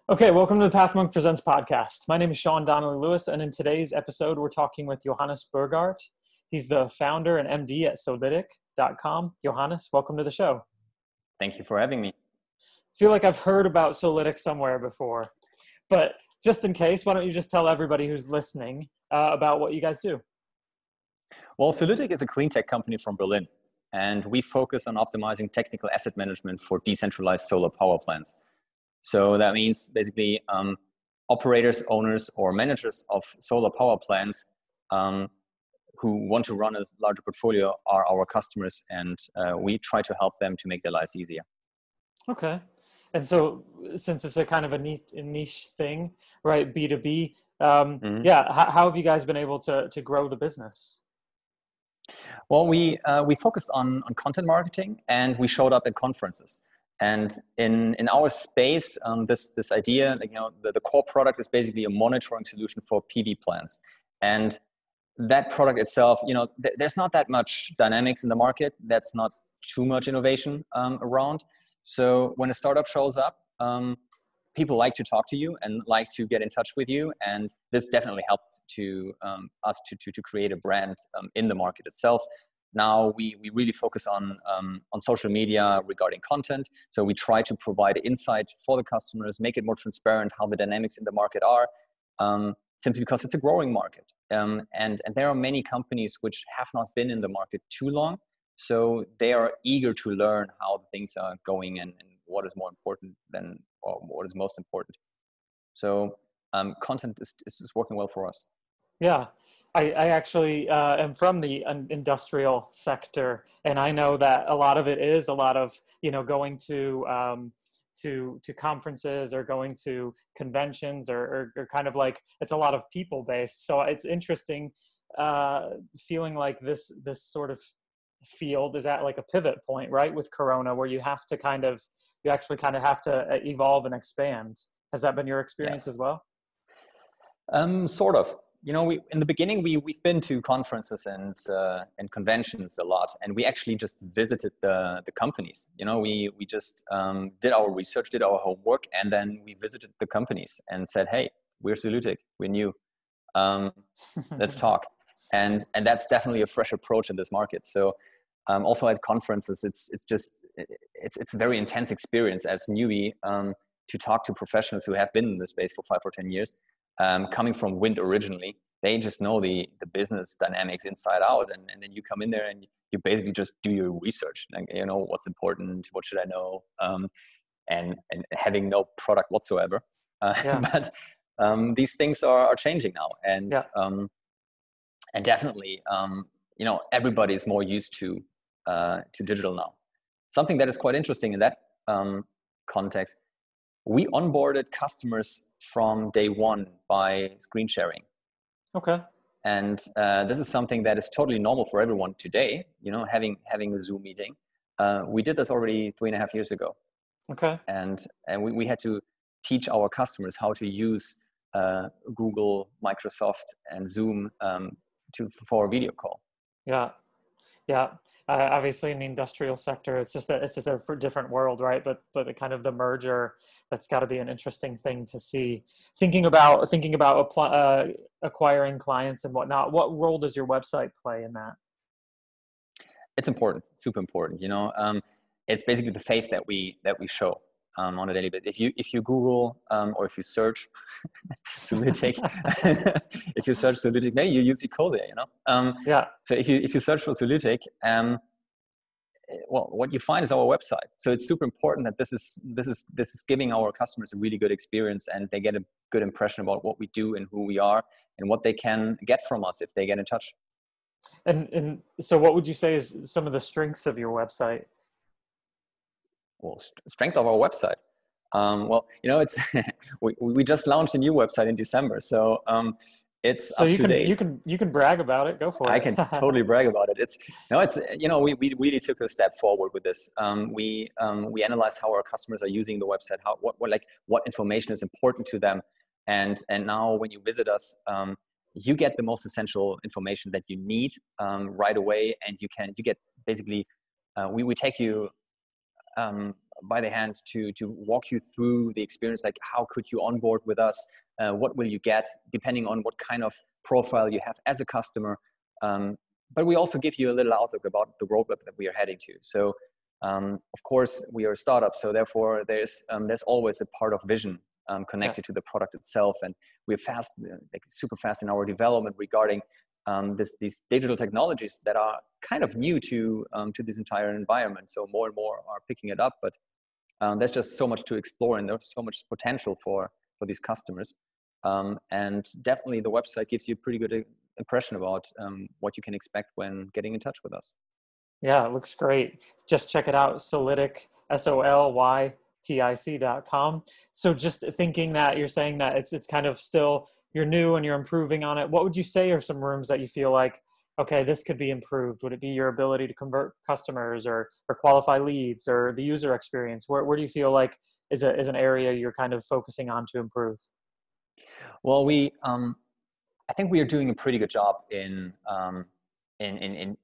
Okay, welcome to the Path Monk Presents podcast. My name is Sean Donnelly Lewis, and in today's episode, we're talking with Johannes Burgard. He's the founder and MD at Solytic.com. Johannes, welcome to the show. Thank you for having me. I feel like I've heard about Solytic somewhere before, but just in case, why don't you just tell everybody who's listening about what you guys do? Well, Solytic is a clean tech company from Berlin, and we focus on optimizing technical asset management for decentralized solar power plants. So that means basically operators, owners, or managers of solar power plants who want to run a larger portfolio are our customers, and we try to help them to make their lives easier. Okay. And so since it's a kind of a niche thing, right, B2B, how have you guys been able to grow the business? Well, we focused on content marketing, and we showed up at conferences. And in our space, this idea, the core product is basically a monitoring solution for PV plants. And that product itself, there's not that much dynamics in the market. That's not too much innovation around. So when a startup shows up, people like to talk to you and like to get in touch with you. And this definitely helped us to create a brand in the market itself. Now we really focus on social media regarding content. So we try to provide insight for the customers, make it more transparent how the dynamics in the market are, simply because it's a growing market. And there are many companies which have not been in the market too long. So they are eager to learn how things are going and what is more important or what is most important. So content is working well for us. Yeah, I actually am from the industrial sector, and I know that a lot of it is a lot of going to conferences or going to conventions or kind of like it's a lot of people based. So it's interesting feeling like this sort of field is at like a pivot point, right, with Corona, where you actually kind of have to evolve and expand. Has that been your experience as well? Sort of. In the beginning, we've been to conferences and conventions a lot, and we actually just visited the companies. We just did our research, did our homework, and then we visited the companies and said, "Hey, we're Solytic, we're new, let's talk." And that's definitely a fresh approach in this market. So also at conferences, it's a very intense experience as newbie to talk to professionals who have been in the space for 5 or 10 years. Coming from wind originally, they just know the business dynamics inside out, and then you come in there and you basically just do your research. Like, what's important, what should I know, and having no product whatsoever. But these things are changing now, and definitely, everybody's more used to digital now. Something that is quite interesting in that context. We onboarded customers from day one by screen sharing. Okay. And this is something that is totally normal for everyone today, having a Zoom meeting. We did this already 3.5 years ago. Okay. And we had to teach our customers how to use Google, Microsoft, and Zoom for a video call. Yeah. Obviously in the industrial sector, it's just a different world, right? But the kind of the merger, that's got to be an interesting thing to see. Thinking about acquiring clients and whatnot. What role does your website play in that? It's important, super important. It's basically the face that we show on a daily basis. If you Google or if you search Solytic, if you search Solytic, maybe you use Ecosia, So if you search for Solytic, well, what you find is our website. So it's super important that this is giving our customers a really good experience, and they get a good impression about what we do and who we are and what they can get from us if they get in touch. And so what would you say is some of the strengths of your website? Well, strength of our website. It's we just launched a new website in December, so it's up to date. You can brag about it. Go for it. I can totally brag about it. We really took a step forward with this. We analyzed how our customers are using the website, what information is important to them, and now when you visit us, you get the most essential information that you need right away, and you get basically we take you by the hand to walk you through the experience, like how could you onboard with us, what will you get depending on what kind of profile you have as a customer. But we also give you a little outlook about the roadmap that we are heading to. So of course we are a startup, so therefore there's always a part of vision connected to the product itself, and we're fast, like super fast in our development regarding these digital technologies that are kind of new to this entire environment. So more and more are picking it up, but there's just so much to explore, and there's so much potential for these customers. And definitely the website gives you a pretty good impression about what you can expect when getting in touch with us. Yeah, it looks great. Just check it out, Solytic, SOLYTIC.com. So just thinking that you're saying that it's kind of still, you're new and you're improving on it. What would you say are some rooms that you feel like, okay, this could be improved? Would it be your ability to convert customers or qualify leads, or the user experience? Where do you feel like is an area you're kind of focusing on to improve? Well, I think we are doing a pretty good job in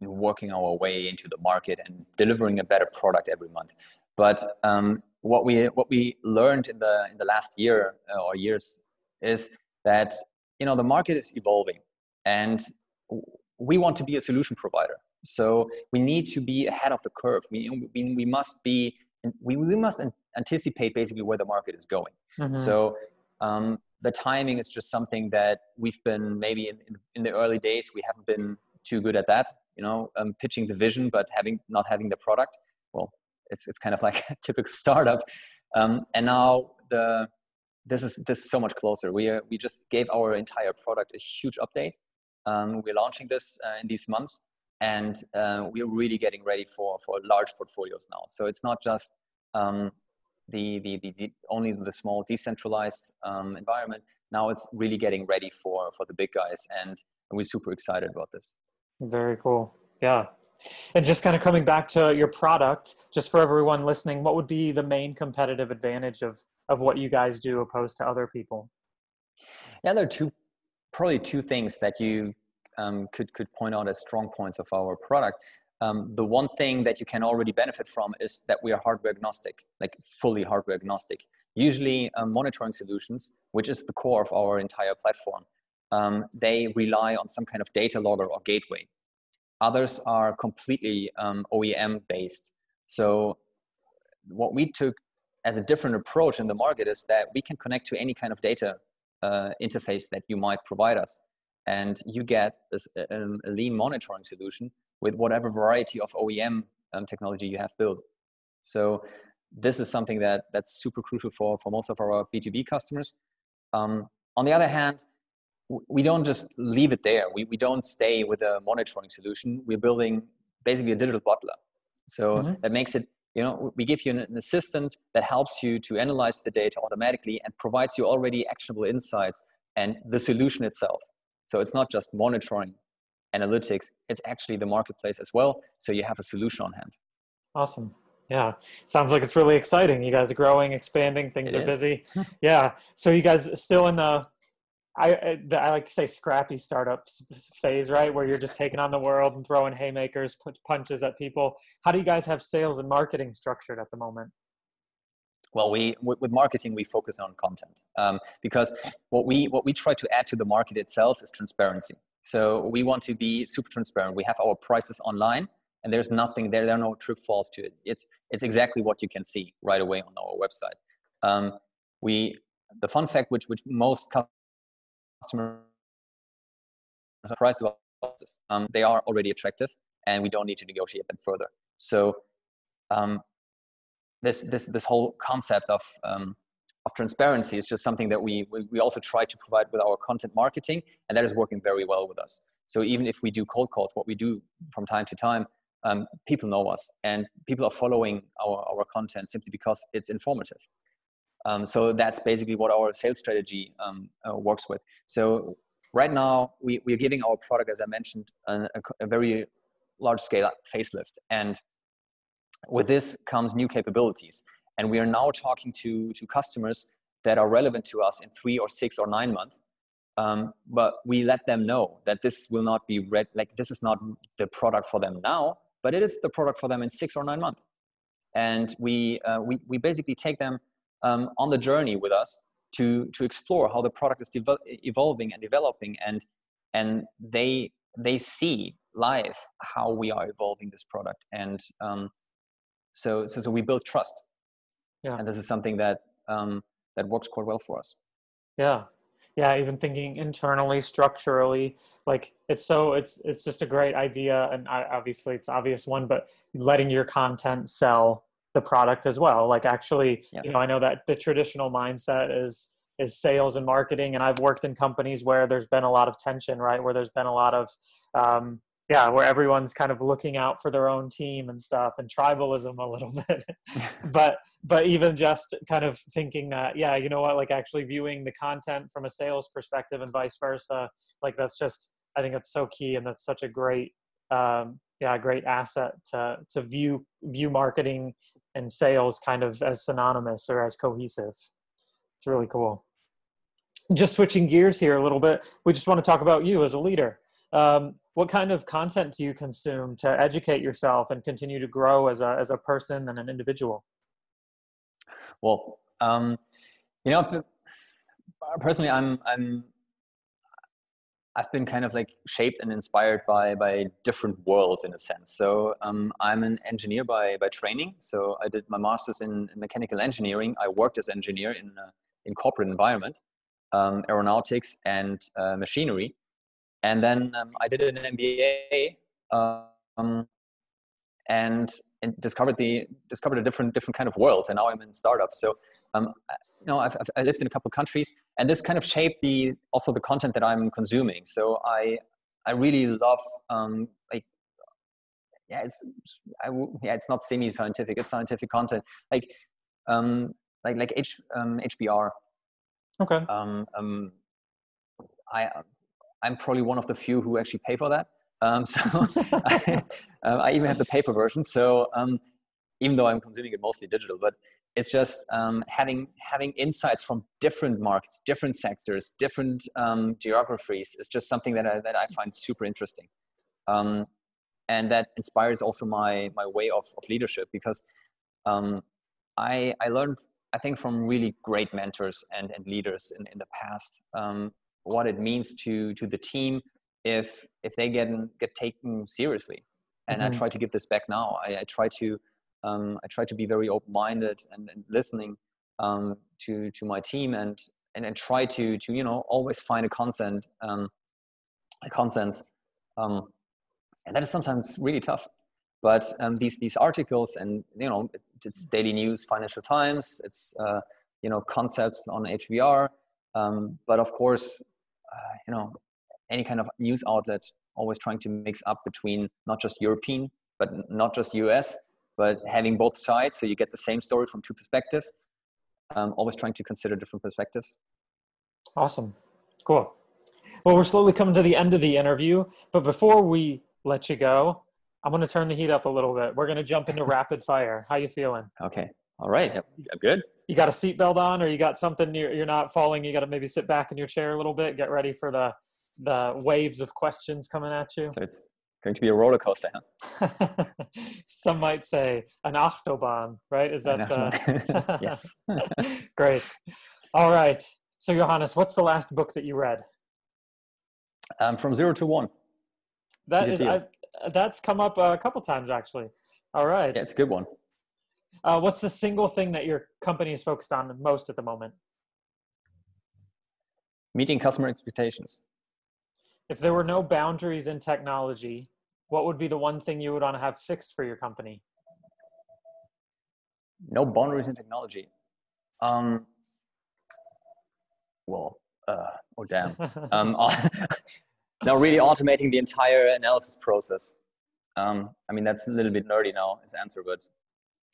working our way into the market and delivering a better product every month. But what we learned in the last year or years is that the market is evolving, and we want to be a solution provider. So we need to be ahead of the curve. We must anticipate basically where the market is going. Mm-hmm. So the timing is just something that we've been, maybe in the early days, we haven't been too good at that, pitching the vision, but not having the product. Well, it's kind of like a typical startup. And now this is so much closer. We just gave our entire product a huge update. We're launching this in these months, and we're really getting ready for large portfolios now. So it's not just only the small decentralized environment. Now it's really getting ready for the big guys, and we're super excited about this. Very cool. Yeah. And just kind of coming back to your product, just for everyone listening, what would be the main competitive advantage of what you guys do opposed to other people? Yeah, there are probably two things that you could point out as strong points of our product. The one thing that you can already benefit from is that we are hardware agnostic, like fully hardware agnostic. Usually monitoring solutions, which is the core of our entire platform, they rely on some kind of data logger or gateway. Others are completely OEM based. So what we took as a different approach in the market is that we can connect to any kind of data interface that you might provide us. And you get a lean monitoring solution with whatever variety of OEM technology you have built. So this is something that's super crucial for most of our B2B customers. On the other hand, we don't just leave it there. We don't stay with a monitoring solution. We're building basically a digital butler. So that makes it, we give you an assistant that helps you to analyze the data automatically and provides you already actionable insights and the solution itself. So it's not just monitoring analytics, it's actually the marketplace as well. So you have a solution on hand. Awesome. Yeah. Sounds like it's really exciting. You guys are growing, expanding, things are busy. Yeah. So you guys still in the, I like to say scrappy startup phase, right? Where you're just taking on the world and throwing haymakers, punches at people. How do you guys have sales and marketing structured at the moment? Well, with marketing, we focus on content because what we try to add to the market itself is transparency. So we want to be super transparent. We have our prices online, and there are no trip falls to it. It's exactly what you can see right away on our website. The fun fact, which most customers are surprised about this, they are already attractive, and we don't need to negotiate them further. So this whole concept of transparency is just something that we also try to provide with our content marketing, and that is working very well with us. So even if we do cold calls, what we do from time to time, people know us, and people are following our content simply because it's informative. So that's basically what our sales strategy works with. So right now we are giving our product, as I mentioned, a very large scale facelift, and with this comes new capabilities. And we are now talking to customers that are relevant to us in 3 or 6 or 9 months. But we let them know that this will not be this is not the product for them now, but it is the product for them in 6 or 9 months. and we basically take them on the journey with us to explore how the product is evolving and developing, and they see live how we are evolving this product, and so we build trust. Yeah. And this is something that that works quite well for us. Yeah. Yeah. Even thinking internally, structurally, like it's just a great idea. And obviously it's obvious one, but letting your content sell the product as well. Like actually, Yes. you know, I know that the traditional mindset is sales and marketing. And I've worked in companies where there's been a lot of tension, right? Where there's been a lot of, where everyone's kind of looking out for their own team and stuff, and tribalism a little bit. but even just kind of thinking that, yeah, you know what, like actually viewing the content from a sales perspective and vice versa, like that's just, I think that's so key, and that's such a great, great asset to view marketing and sales kind of as synonymous or as cohesive. It's really cool. Just switching gears here a little bit, we just want to talk about you as a leader. What kind of content do you consume to educate yourself and continue to grow as a person and an individual? Well, you know, personally, I've been kind of like shaped and inspired by different worlds in a sense. So I'm an engineer by training. So I did my master's in mechanical engineering. I worked as engineer in corporate environment, aeronautics and machinery. And then I did an MBA and discovered a different kind of world. And now I'm in startups. So you know, I lived in a couple of countries, and this kind of shaped also the content that I'm consuming. So I really love it's not semi-scientific, it's scientific content, like HBR. Okay. I'm probably one of the few who actually pay for that. So I even have the paper version. So even though I'm consuming it mostly digital, but it's just having insights from different markets, different sectors, different geographies is just something that I find super interesting. And that inspires also my way of leadership, because I learned, I think, from really great mentors and leaders in the past, what it means to the team if they get taken seriously. And I try to give this back now. I try to be very open-minded and listening to my team, and try to you know, always find a consensus. And that is sometimes really tough. But these articles, and you know, it's daily news, Financial Times, it's you know, concepts on HBR, but of course, you know, any kind of news outlet always trying to mix up between not just European, but not just US, but having both sides, so you get the same story from two perspectives. Always trying to consider different perspectives. Awesome. Cool. Well, we're slowly coming to the end of the interview, but before we let you go, I'm going to turn the heat up a little bit. We're going to jump into rapid fire. How you feeling? Okay. All right. Yep. I'm good. You got a seatbelt on, or you got something you're not falling? You got to maybe sit back in your chair a little bit, get ready for the waves of questions coming at you. So it's going to be a roller coaster, huh? Some might say an Achterbahn, right? Is that yes. Great. All right. So Johannes, what's the last book that you read? From 0 to 1. That's come up a couple times actually. All right. Yeah, it's a good one. What's the single thing that your company is focused on most at the moment? Meeting customer expectations. If there were no boundaries in technology, what would be the one thing you would want to have fixed for your company? No boundaries in technology. Oh damn. Now really automating the entire analysis process. I mean, that's a little bit nerdy now, his answer, but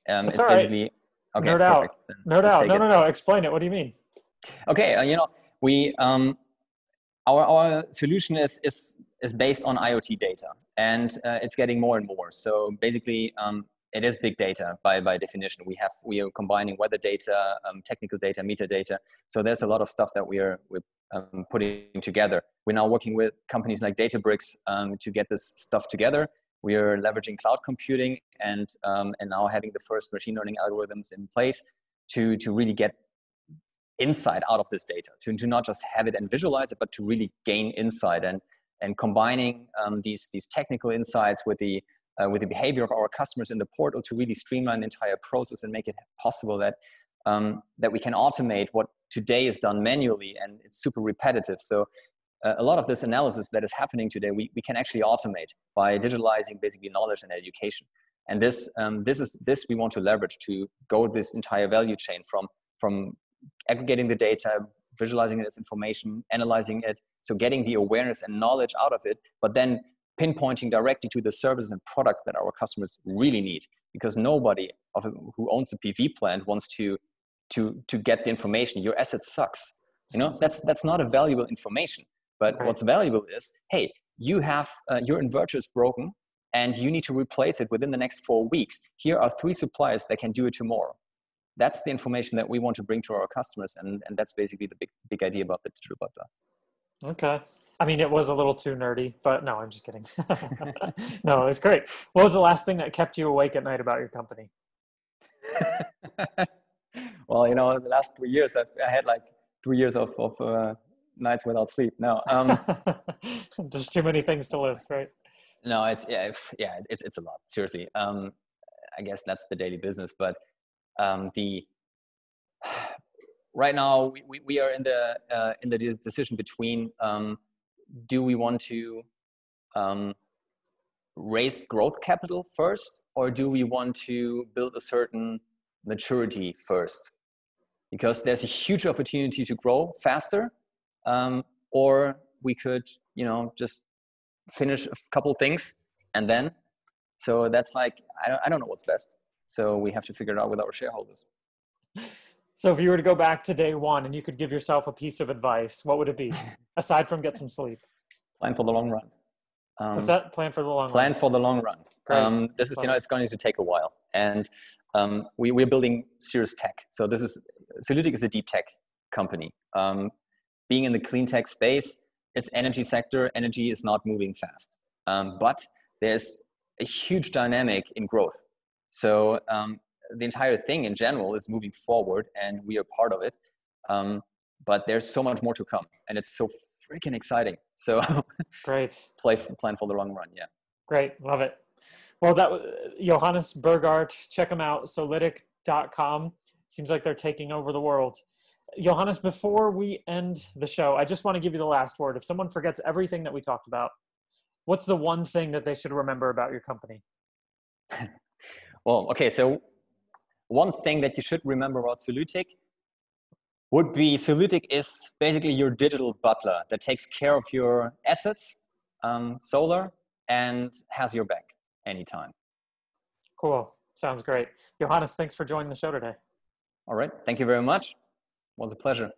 it's all right. basically okay. Nerd Perfect. out. Nerd out. No. Explain it. What do you mean? Okay. You know, we our solution is based on IoT data, and it's getting more and more. So basically, it is big data by definition. We are combining weather data, technical data, metadata. So there's a lot of stuff that we're putting together. We're now working with companies like Databricks to get this stuff together. We are leveraging cloud computing and now having the first machine learning algorithms in place to really get insight out of this data, to not just have it and visualize it, but to really gain insight, and combining these technical insights with the behavior of our customers in the portal to really streamline the entire process and make it possible that we can automate what today is done manually, and it's super repetitive. So a lot of this analysis that is happening today, we can actually automate by digitalizing basically knowledge and education. And this we want to leverage to go this entire value chain from aggregating the data, visualizing it as information, analyzing it, so getting the awareness and knowledge out of it, but then pinpointing directly to the services and products that our customers really need, because nobody who owns a PV plant wants to get the information, your asset sucks. That's not a valuable information. But right. What's valuable is, hey, you have your inverter is broken and you need to replace it within the next 4 weeks. Here are 3 suppliers that can do it tomorrow. That's the information that we want to bring to our customers, and that's basically the big idea about the digital butler. Okay. I mean, it was a little too nerdy, but no, I'm just kidding. No, it's great. What was the last thing that kept you awake at night about your company? Well, the last 3 years, I had like 3 years of nights without sleep. No, there's too many things to list, right? No, it's a lot. Seriously, I guess that's the daily business. But right now we are in the decision between do we want to raise growth capital first, or do we want to build a certain maturity first? Because there's a huge opportunity to grow faster, or we could just finish a couple things and then. So that's like I don't know what's best. So we have to figure it out with our shareholders. So if you were to go back to day one and you could give yourself a piece of advice, what would it be? Aside from get some sleep. Plan for the long run. What's that? Plan for the long run. Plan for the long run. Great. This is, it's going to take a while. And we're building serious tech. So Solytic is a deep tech company. Being in the clean tech space, it's energy sector. Energy is not moving fast. But there's a huge dynamic in growth. So the entire thing in general is moving forward, and we are part of it. But there's so much more to come, and it's so freaking exciting. So great. Plan for the long run. Yeah. Great. Love it. Well, that was Johannes Burgard. Check them out. Solytic.com. Seems like they're taking over the world. Johannes, before we end the show, I just want to give you the last word. If someone forgets everything that we talked about, what's the one thing that they should remember about your company? Well, okay. So one thing that you should remember about Solytic would be Solytic is basically your digital butler that takes care of your assets, solar, and has your back anytime. Cool. Sounds great. Johannes, thanks for joining the show today. All right. Thank you very much. It was a pleasure.